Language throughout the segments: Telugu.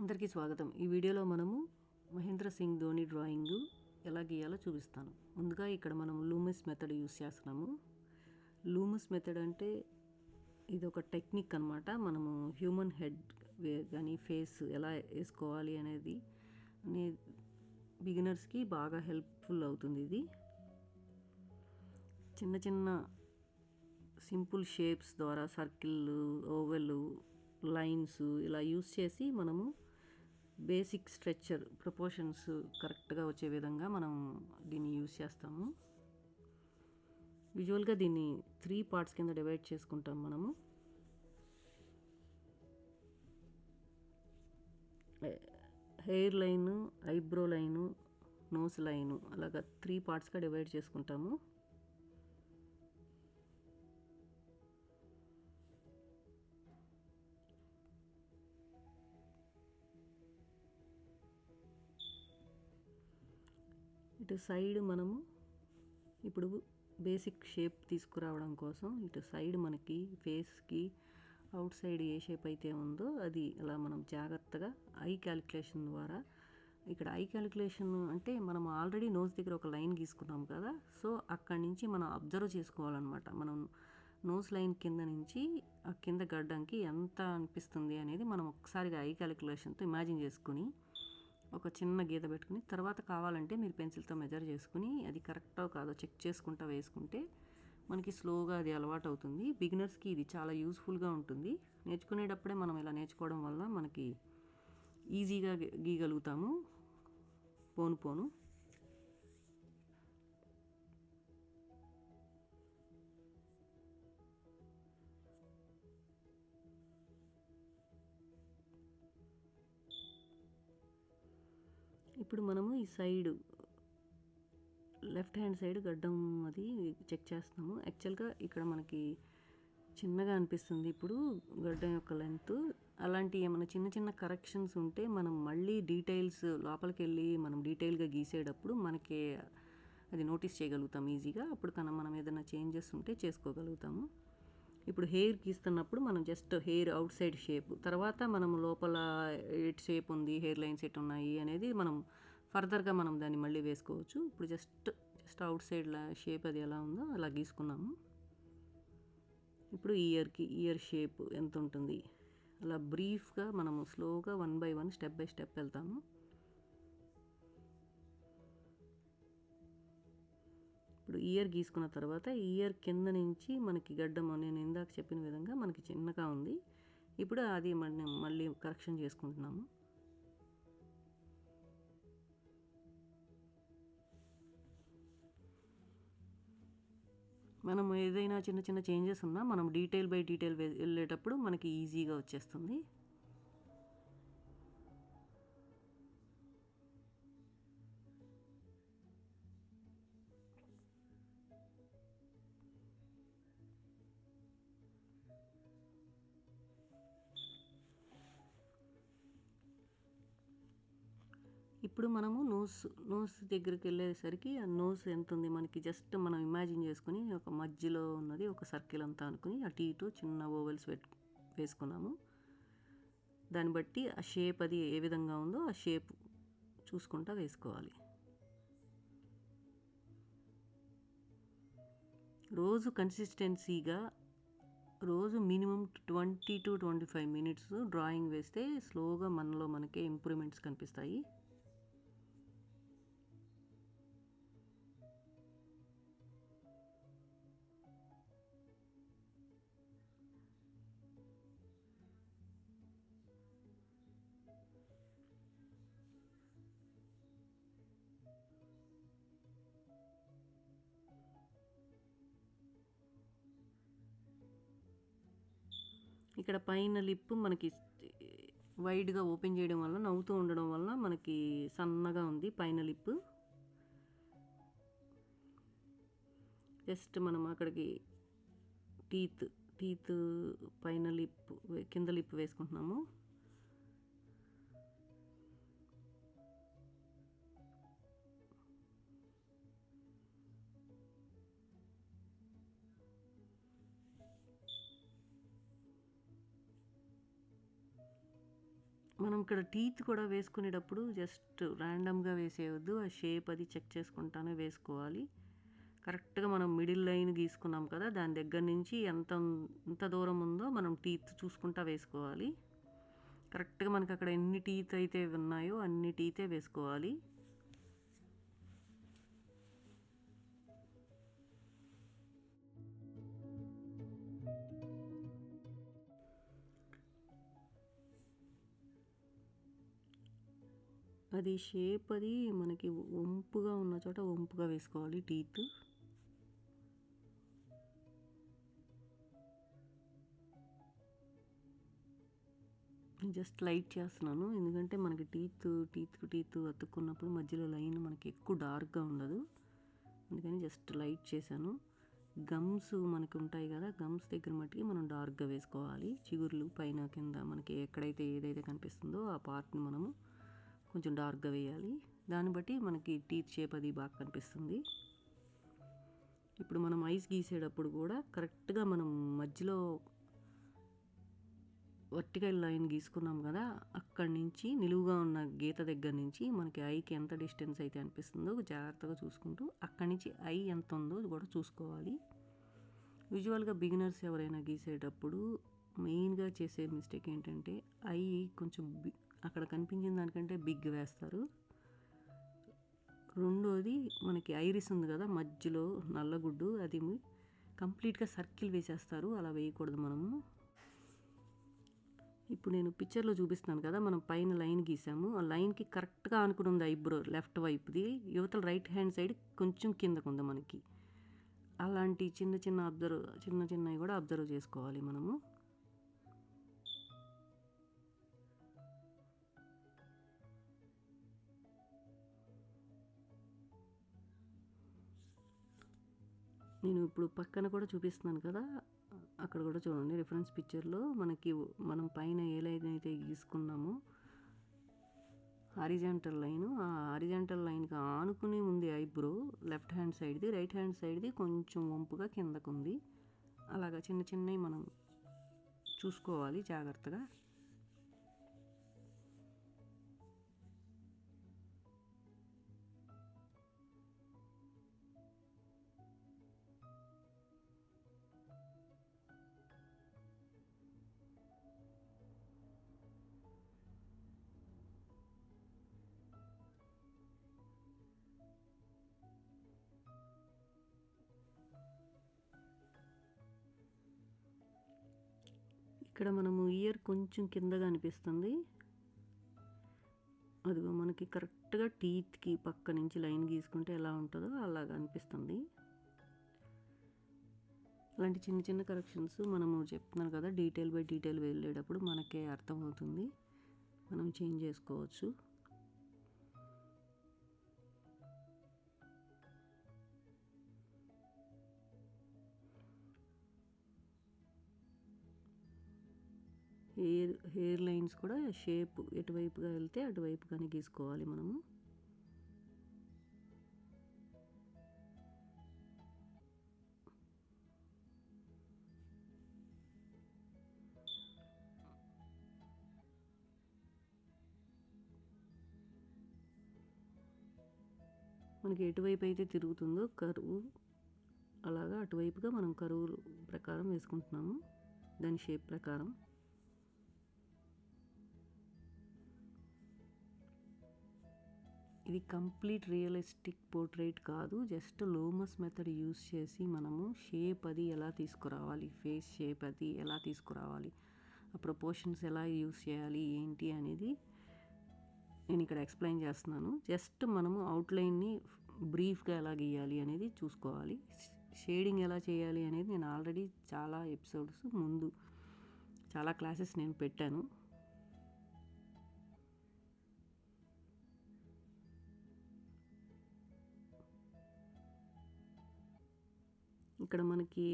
అందరికీ స్వాగతం. ఈ వీడియోలో మనము మహేంద్ర సింగ్ ధోని డ్రాయింగ్ ఎలా గీయాలో చూపిస్తాను. ముందుగా ఇక్కడ మనం లూమిస్ మెథడ్ యూస్ చేస్తున్నాము. లూమిస్ మెథడ్ అంటే ఇది ఒక టెక్నిక్ అనమాట. మనము హ్యూమన్ హెడ్ కానీ ఫేస్ ఎలా వేసుకోవాలి అనేది బిగినర్స్కి బాగా హెల్ప్ఫుల్ అవుతుంది. ఇది చిన్న చిన్న సింపుల్ షేప్స్ ద్వారా సర్కిల్, ఓవెల్, లైన్స్ ఇలా యూస్ చేసి మనము బేసిక్ స్ట్రక్చర్ ప్రపోర్షన్స్ కరెక్ట్గా వచ్చే విధంగా మనం దీన్ని యూస్ చేస్తాము. విజువల్గా దీన్ని 3 పార్ట్స్ కింద డివైడ్ చేసుకుంటాం మనము. Hair line, eyebrow line, nose line అలాగా 3 పార్ట్స్గా డివైడ్ చేసుకుంటాము. ఇటు సైడ్ మనము ఇప్పుడు బేసిక్ షేప్ తీసుకురావడం కోసం ఇటు సైడ్ మనకి ఫేస్కి అవుట్ సైడ్ ఏ షేప్ అయితే ఉందో అది అలా మనం జాగ్రత్తగా ఐ క్యాలిక్యులేషన్ ద్వారా, ఇక్కడ ఐ క్యాలిక్యులేషన్ అంటే మనం ఆల్రెడీ నోస్ దగ్గర ఒక లైన్ గీసుకున్నాం కదా, సో అక్కడి నుంచి మనం అబ్జర్వ్ చేసుకోవాలన్నమాట. మనం నోస్ లైన్ కింద నుంచి ఆ కింద గడ్డంకి ఎంత అనిపిస్తుంది అనేది మనం ఒకసారిగా ఐ క్యాలిక్యులేషన్తో ఇమాజిన్ చేసుకుని ఒక చిన్న గీత పెట్టుకుని తర్వాత కావాలంటే మీరు పెన్సిల్తో మెజర్ చేసుకుని అది కరెక్టో కాదో చెక్ చేసుకుంటా వేసుకుంటే మనకి స్లోగా అది అలవాటు అవుతుంది. బిగినర్స్కి ఇది చాలా యూస్ఫుల్గా ఉంటుంది. నేర్చుకునేటప్పుడే మనం ఇలా నేర్చుకోవడం వల్ల మనకి ఈజీగా గీయగలుగుతాము పోను పోను. ఇప్పుడు మనము ఈ సైడ్ లెఫ్ట్ హ్యాండ్ సైడ్ గడ్డం అది చెక్ చేస్తున్నాము. యాక్చువల్గా ఇక్కడ మనకి చిన్నగా అనిపిస్తుంది ఇప్పుడు గడ్డం యొక్క లెంత్. అలాంటి ఏమైనా చిన్న చిన్న కరెక్షన్స్ ఉంటే మనం మళ్ళీ డీటెయిల్స్ లోపలికి వెళ్ళి మనం డీటెయిల్గా గీసేటప్పుడు మనకి అది నోటీస్ చేయగలుగుతాం ఈజీగా. అప్పుడు కన్నా మనం ఏదైనా చేంజెస్ ఉంటే చేసుకోగలుగుతాము. ఇప్పుడు హెయిర్ గీస్తున్నప్పుడు మనం just hair out side shape, తర్వాత మనం లోపల ఎట్ షేప్ ఉంది, హెయిర్ లైన్స్ ఎట్ ఉన్నాయి అనేది మనం ఫర్దర్గా మనం దాన్ని మళ్ళీ వేసుకోవచ్చు. ఇప్పుడు జస్ట్ అవుట్ సైడ్ షేప్ అది ఎలా ఉందో అలా గీసుకున్నాము. ఇప్పుడు ఇయర్ షేప్ ఎంత ఉంటుంది అలా బ్రీఫ్గా మనము స్లోగా 1 by 1 స్టెప్ బై స్టెప్ వెళ్తాము. ఇప్పుడు ఇయర్ గీసుకున్న తర్వాత ఇయర్ కింద నుంచి మనకి గడ్డం నేను ఇందాక చెప్పిన విధంగా మనకి చిన్నగా ఉంది. ఇప్పుడు అది మళ్ళీ కరెక్షన్ చేసుకుంటున్నాము. మనం ఏదైనా చిన్న చిన్న చేంజెస్ ఉన్నా మనం డీటెయిల్ బై డీటెయిల్ వెళ్ళేటప్పుడు మనకి ఈజీగా వచ్చేస్తుంది. ఇప్పుడు మనము నోస్ దగ్గరికి వెళ్ళేసరికి ఆ నోస్ ఎంత ఉంది మనకి జస్ట్ మనం ఇమాజిన్ చేసుకుని ఒక మధ్యలో ఉన్నది ఒక సర్కిల్ అంతా అనుకుని అటు ఇటు చిన్న ఓవెల్స్ వేసుకున్నాము. దాన్ని బట్టి ఆ షేప్ అది ఏ విధంగా ఉందో ఆ షేప్ చూసుకుంటా వేసుకోవాలి. రోజు కన్సిస్టెన్సీగా రోజు మినిమం 20 to 25 minutes డ్రాయింగ్ వేస్తే స్లోగా మనలో మనకే ఇంప్రూవ్మెంట్స్ కనిపిస్తాయి. ఇక్కడ పైన లిప్ మనకి వైడ్గా ఓపెన్ చేయడం వల్ల నవ్వుతూ ఉండడం వల్ల మనకి సన్నగా ఉంది పైన లిప్. జస్ట్ మనం అక్కడికి టీత్ పైన లిప్ కింద లిప్ వేసుకుంటున్నాము. మనం ఇక్కడ టీత్ కూడా వేసుకునేటప్పుడు జస్ట్ ర్యాండమ్గా వేసేయవద్దు, ఆ షేప్ అది చెక్ చేసుకుంటానే వేసుకోవాలి. కరెక్ట్గా మనం మిడిల్ లైన్ గీసుకున్నాం కదా, దాని దగ్గర నుంచి ఎంత దూరం ఉందో మనం టీత్ చూసుకుంటా వేసుకోవాలి. కరెక్ట్గా మనకి అక్కడ ఎన్ని టీత్ అయితే ఉన్నాయో అన్ని టీతే వేసుకోవాలి. అది షేప్ అది మనకి వంపుగా ఉన్న చోట వంపుగా వేసుకోవాలి టీత్. జస్ట్ లైట్ చేస్తున్నాను, ఎందుకంటే మనకి టీత్ అతుక్కున్నప్పుడు మధ్యలో లైన్ మనకి ఎక్కువ డార్క్గా ఉండదు, అందుకని జస్ట్ లైట్ చేశాను. గమ్స్ మనకి ఉంటాయి కదా, గమ్స్ దగ్గర మట్టుకి మనం డార్క్గా వేసుకోవాలి. చిగుర్లు పైన కింద మనకి ఎక్కడైతే ఏదైతే కనిపిస్తుందో ఆ పార్ట్ని మనము కొంచెం డార్క్గా వేయాలి. దాన్ని బట్టి మనకి టీత్ షేప్ అది బాగా కనిపిస్తుంది. ఇప్పుడు మనం ఐస్ గీసేటప్పుడు కూడా కరెక్ట్గా మనం మధ్యలో వర్టికల్ లైన్ గీసుకున్నాం కదా, అక్కడి నుంచి నిలువుగా ఉన్న గీత దగ్గర నుంచి మనకి ఐకి ఎంత డిస్టెన్స్ అయితే అనిపిస్తుందో జాగ్రత్తగా చూసుకుంటూ అక్కడి నుంచి ఐ ఎంత ఉందో కూడా చూసుకోవాలి. యూజువల్గా బిగినర్స్ ఎవరైనా గీసేటప్పుడు మెయిన్గా చేసే మిస్టేక్ ఏంటంటే ఐ కొంచెం అక్కడ కనిపించిన దానికంటే బిగ్ వేస్తారు. రెండోది మనకి ఐరిస్ ఉంది కదా మధ్యలో నల్లగుడ్డు, అది కంప్లీట్గా సర్కిల్ వేసేస్తారు, అలా వేయకూడదు మనము. ఇప్పుడు నేను పిక్చర్లో చూపిస్తున్నాను కదా, మనం పైన లైన్ గీసాము, ఆ లైన్కి కరెక్ట్గా ఆనుకుని ఉంది ఐబ్రో లెఫ్ట్ వైపుది, యువతల రైట్ హ్యాండ్ సైడ్ కొంచెం కిందకు ఉంది మనకి. అలాంటి చిన్నవి కూడా అబ్జర్వ్ చేసుకోవాలి మనము. నేను ఇప్పుడు పక్కన కూడా చూపిస్తున్నాను కదా, అక్కడ కూడా చూడండి రిఫరెన్స్ పిక్చర్లో మనం పైన ఏ లైన్ అయితే గీసుకున్నామో హారిజాంటల్ లైన్, ఆ హారిజాంటల్ లైన్కి ఆనుకుని ఉంది ఐబ్రో లెఫ్ట్ హ్యాండ్ సైడ్ది, రైట్ హ్యాండ్ సైడ్ది కొంచెం వంపుగా కిందకు ఉంది. అలాగా చిన్నవి మనం చూసుకోవాలి జాగ్రత్తగా. ఇక్కడ మనము ఇయర్ కొంచెం కిందగా అనిపిస్తుంది, అదిగో మనకి కరెక్ట్గా టీత్కి పక్క నుంచి లైన్ గీసుకుంటే ఎలా ఉంటుందో అలాగా అనిపిస్తుంది. అలాంటి చిన్న కరెక్షన్స్ మనము చెప్తున్నాను కదా, డీటెయిల్ బై డీటెయిల్ వెళ్ళేటప్పుడు మనకే అర్థమవుతుంది, మనం చేంజ్ చేసుకోవచ్చు. హెయిర్ లైన్స్ కూడా షేప్ ఎటువైపుగా వెళ్తే అటువైపుగానే గీసుకోవాలి మనము. మనకి ఎటువైపు అయితే తిరుగుతుందో కరువు, అలాగా అటువైపుగా మనం కరువు ప్రకారం వేసుకుంటున్నాము, దాని షేప్ ప్రకారం. ఇది కంప్లీట్ రియలిస్టిక్ పోర్ట్రేట్ కాదు, జస్ట్ లోమస్ మెథడ్ యూస్ చేసి మనము షేప్ అది ఎలా తీసుకురావాలి, ఫేస్ షేప్ అది ఎలా తీసుకురావాలి, ఆ ప్రపోర్షన్స్ ఎలా యూస్ చేయాలి ఏంటి అనేది నేను ఇక్కడ ఎక్స్ప్లెయిన్ చేస్తున్నాను. జస్ట్ మనము అవుట్లైన్ని బ్రీఫ్గా ఎలా గీయాలి అనేది చూసుకోవాలి. షేడింగ్ ఎలా చేయాలి అనేది నేను ఆల్రెడీ చాలా ఎపిసోడ్స్ ముందు చాలా క్లాసెస్ నేను పెట్టాను. ఇక్కడ మనకి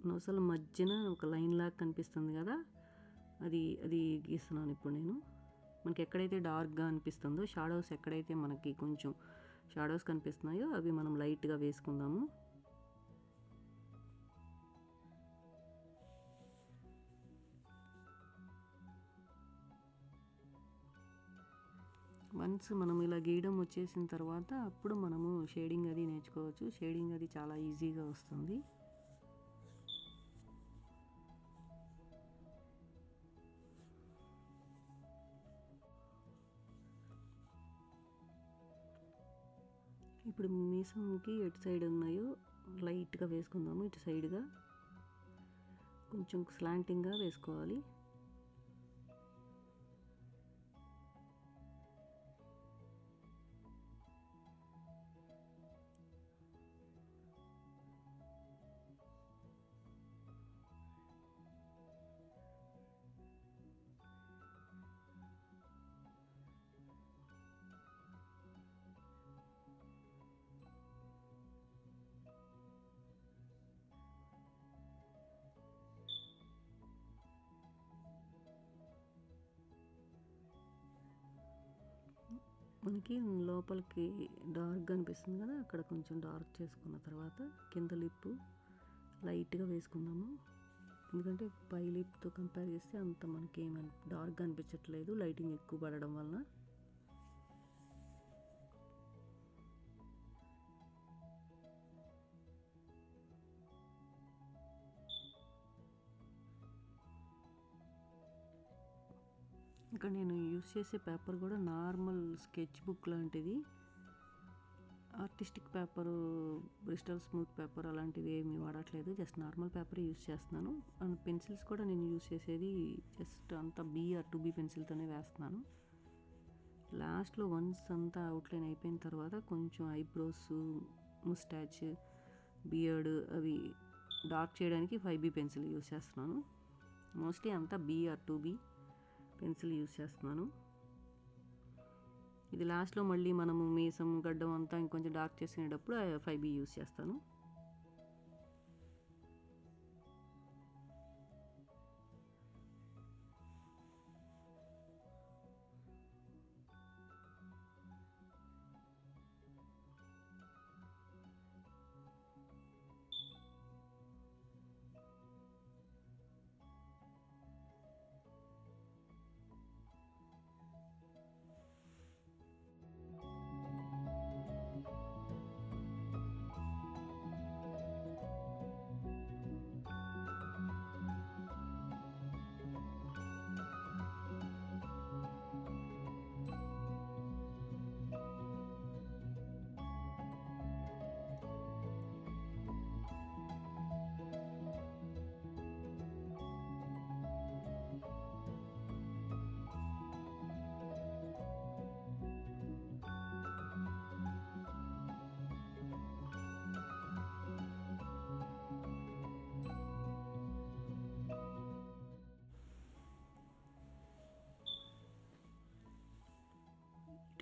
నొసల మధ్యన ఒక లైన్ లాగా కనిపిస్తుంది కదా, అది గీస్తున్నాను ఇప్పుడు నేను. మనకి ఎక్కడైతే డార్క్గా అనిపిస్తుందో షాడోస్, ఎక్కడైతే మనకి కొంచెం షాడోస్ కనిపిస్తున్నాయో అవి మనం లైట్గా వేసుకుందాము. వన్స్ మనం ఇలా గీయడం వచ్చేసిన తర్వాత అప్పుడు మనము షేడింగ్ అది నేర్చుకోవచ్చు. షేడింగ్ అది చాలా ఈజీగా వస్తుంది. ఇప్పుడు మీసంకి ఎటు సైడ్ ఉన్నాయో లైట్గా వేసుకుందాము. ఇటు సైడ్గా కొంచెం స్లాంటింగ్గా వేసుకోవాలి. మనకి లోపలికి డార్క్గా అనిపిస్తుంది కదా, అక్కడ కొంచెం డార్క్ చేసుకున్న తర్వాత కింద లిప్ లైట్గా వేసుకుందాము. ఎందుకంటే పై లిప్తో కంపేర్ చేస్తే అంత మనకి ఏమైనా డార్క్గా అనిపించట్లేదు లైటింగ్ ఎక్కువ పడడం వలన. ఇక్కడ నేను యూస్ చేసే పేపర్ కూడా నార్మల్ స్కెచ్ బుక్ లాంటిది, artistic paper, Bristol smooth paper అలాంటివి ఏమీ వాడట్లేదు. జస్ట్ నార్మల్ పేపర్ యూస్ చేస్తున్నాను. అండ్ పెన్సిల్స్ కూడా నేను యూస్ చేసేది జస్ట్ అంతా B or 2B పెన్సిల్తోనే వేస్తున్నాను. లాస్ట్లో వన్స్ అంతా అవుట్లైన్ అయిపోయిన తర్వాత కొంచెం ఐబ్రోస్, ముస్టాచ్, బియర్డ్ అవి డార్క్ చేయడానికి 5B పెన్సిల్ యూస్ చేస్తున్నాను. మోస్ట్లీ అంతా B or 2B pencil use చేస్తున్నాను. ఇది లాస్ట్లో మళ్ళీ మనము మీసం, గడ్డం అంతా ఇంకొంచెం డార్క్ చేసుకునేటప్పుడు 5B యూస్ చేస్తాను.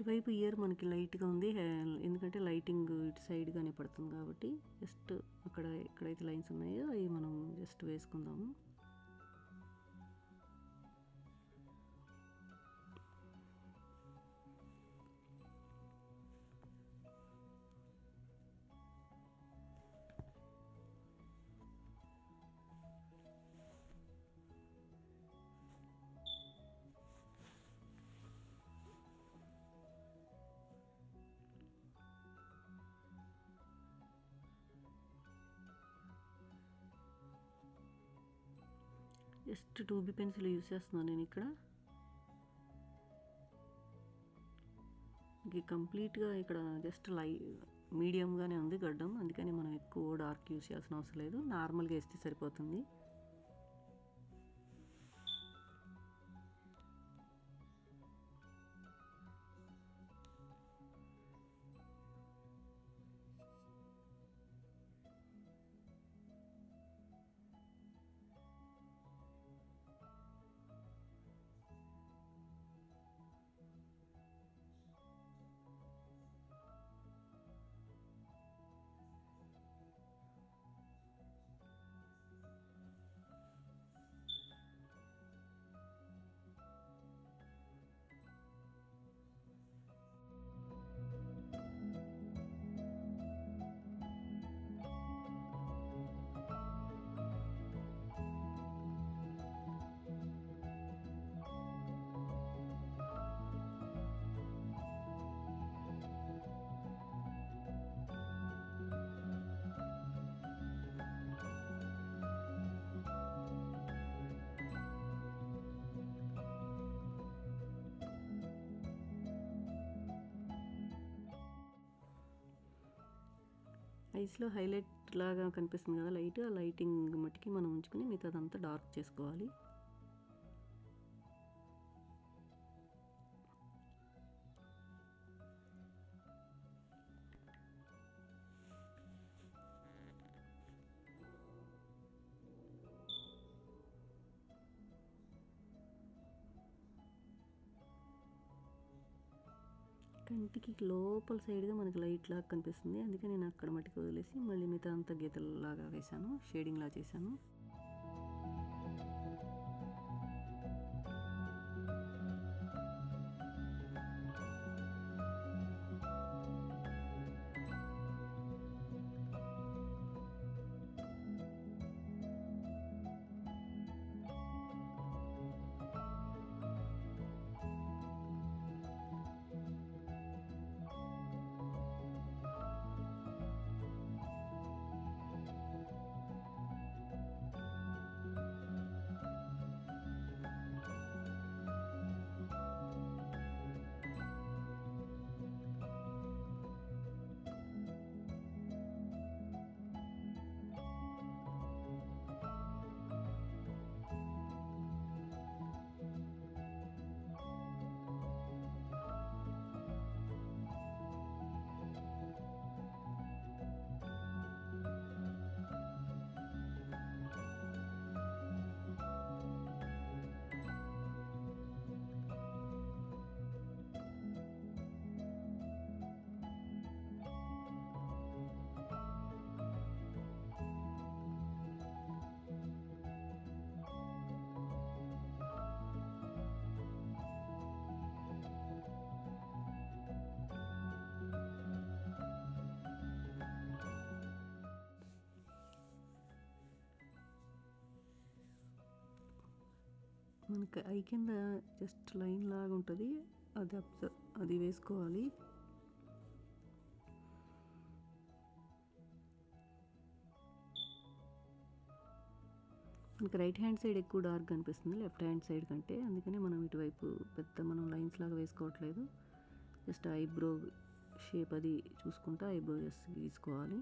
ఇటువైపు ఇయర్ మనకి లైట్గా ఉంది, ఎందుకంటే లైటింగ్ ఇటు సైడ్గానే పడుతుంది కాబట్టి జస్ట్ అక్కడ ఎక్కడైతే లైన్స్ ఉన్నాయో అవి మనం జస్ట్ వేసుకుందాము. జస్ట్ 2B పెన్సిల్ యూస్ చేస్తున్నాను నేను ఇక్కడ. ఇది కంప్లీట్గా ఇక్కడ జస్ట్ మీడియంగానే ఉంది గడ్డం, అందుకని మనం ఎక్కువ డార్క్ యూస్ చేయాల్సిన అవసరం లేదు, నార్మల్గా వేస్తే సరిపోతుంది. ఐస్‌లో హైలైట్ లాగా కనిపిస్తుంది కదా లైట్, ఆ లైటింగ్ మట్టికి మనం ఉంచుకొని మిగతాదంతా డార్క్ చేసుకోవాలి. కంటికి లోపల సైడ్‌గా మనకి లైట్ లాగా కనిపిస్తుంది. అందుకే నేను అక్కడ మట్టికి వదిలేసి మళ్ళీ మిగతా అంతా గీతల్లాగా వేశాను. షేడింగ్‌లా చేశాను. మనకి ఐ కింద జస్ట్ లైన్ లాగా ఉంటుంది, అది వేసుకోవాలి. మనకి రైట్ హ్యాండ్ సైడ్ ఎక్కువ డార్క్ కనిపిస్తుంది లెఫ్ట్ హ్యాండ్ సైడ్ కంటే. అందుకనే మనం ఇటువైపు మనం లైన్స్ లాగా వేసుకోవట్లేదు. జస్ట్ ఐబ్రో షేప్ అది చూసుకుంటా ఐబ్రో గీసుకోవాలి.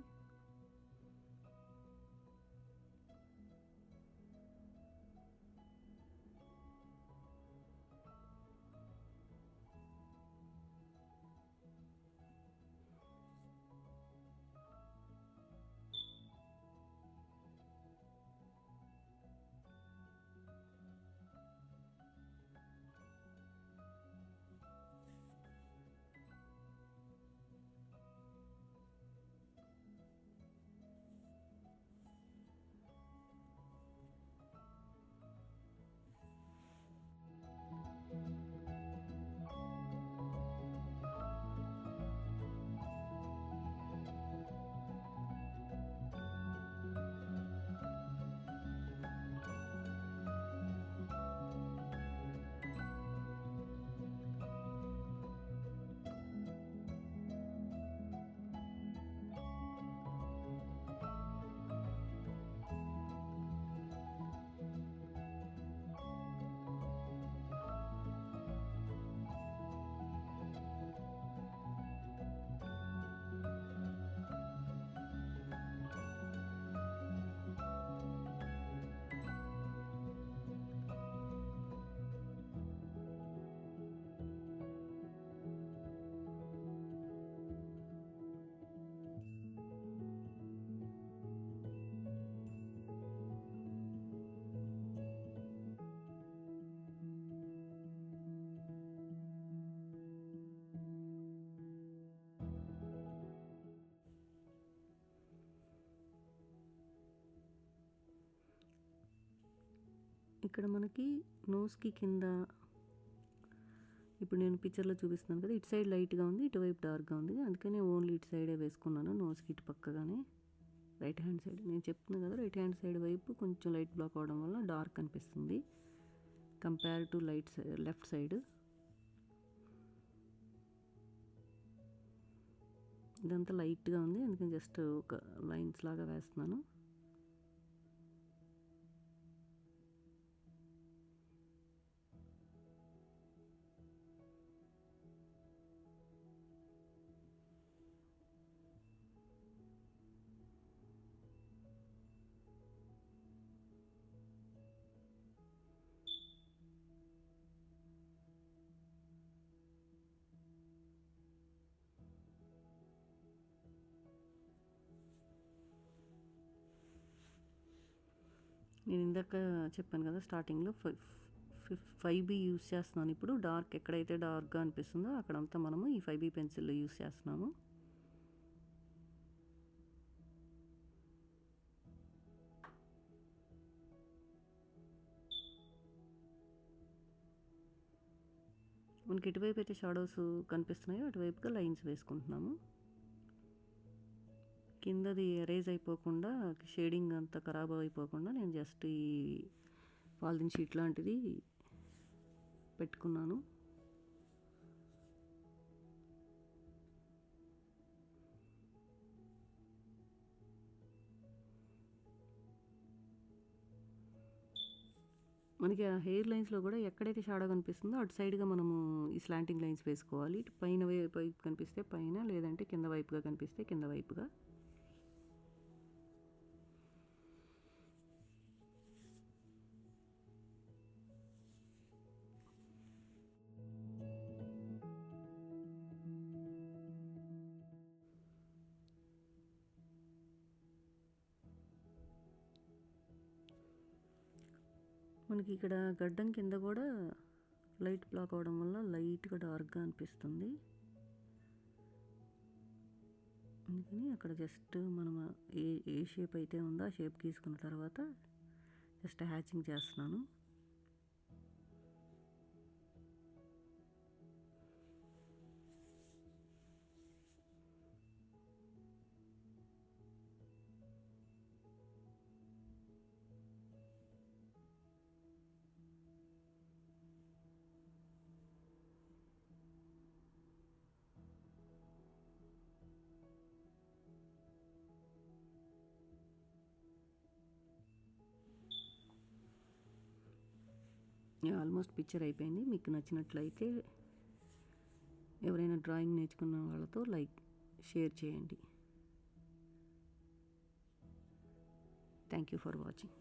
ఇక్కడ మనకి నోస్కి కింద ఇప్పుడు నేను పిక్చర్లో చూపిస్తున్నాను కదా, ఇటు సైడ్ లైట్గా ఉంది, ఇటువైపు డార్క్గా ఉంది. అందుకని ఓన్లీ ఇటు సైడే వేసుకున్నాను నోస్కి ఇటు పక్కగానే. రైట్ హ్యాండ్ సైడ్ నేను చెప్తున్నాను కదా, రైట్ హ్యాండ్ సైడ్ వైపు కొంచెం లైట్ బ్లాక్ అవడం వల్ల డార్క్ అనిపిస్తుంది కంపేర్ టు లెఫ్ట్ సైడ్. ఇదంతా లైట్గా ఉంది, అందుకని జస్ట్ ఒక లైన్స్ లాగా వేస్తున్నాను. నేను ఇందాక చెప్పాను కదా స్టార్టింగ్లో 5B యూస్ చేస్తున్నాను. ఇప్పుడు డార్క్ ఎక్కడైతే డార్క్గా అనిపిస్తుందో అక్కడంతా మనము ఈ 5B పెన్సిల్ యూస్ చేస్తున్నాము. మనకి ఎటువైపు అయితే షాడోస్ కనిపిస్తున్నాయో అటువైపుగా లైన్స్ వేసుకుంటున్నాము. కిందది ఎరేజ్ అయిపోకుండా, షేడింగ్ అంతా ఖరాబ్ అయిపోకుండా నేను జస్ట్ ఈ పాలిథిన్ షీట్ లాంటిది పెట్టుకున్నాను. మనకి ఆ హెయిర్ లైన్స్లో కూడా ఎక్కడైతే షాడో కనిపిస్తుందో అటు సైడ్గా మనము ఈ స్లాంటింగ్ లైన్స్ వేసుకోవాలి. ఇటు పైన వైపు కనిపిస్తే పైన, లేదంటే కింద వైపుగా కనిపిస్తే కింద వైపుగా. మనకి ఇక్కడ గడ్డం కింద కూడా లైట్ బ్లాక్ అవడం వల్ల లైట్గా డార్క్గా అనిపిస్తుంది. అందుకని అక్కడ జస్ట్ మనం ఏ షేప్ అయితే ఉందో ఆ షేప్ గీసుకున్న తర్వాత జస్ట్ హ్యాచింగ్ చేస్తున్నాను. ఆల్మోస్ట్ పిక్చర్ అయిపోయింది. మీకు నచ్చినట్లయితే ఎవరైనా డ్రాయింగ్ నేర్చుకున్న వాళ్ళతో షేర్ చేయండి. Thank you for watching.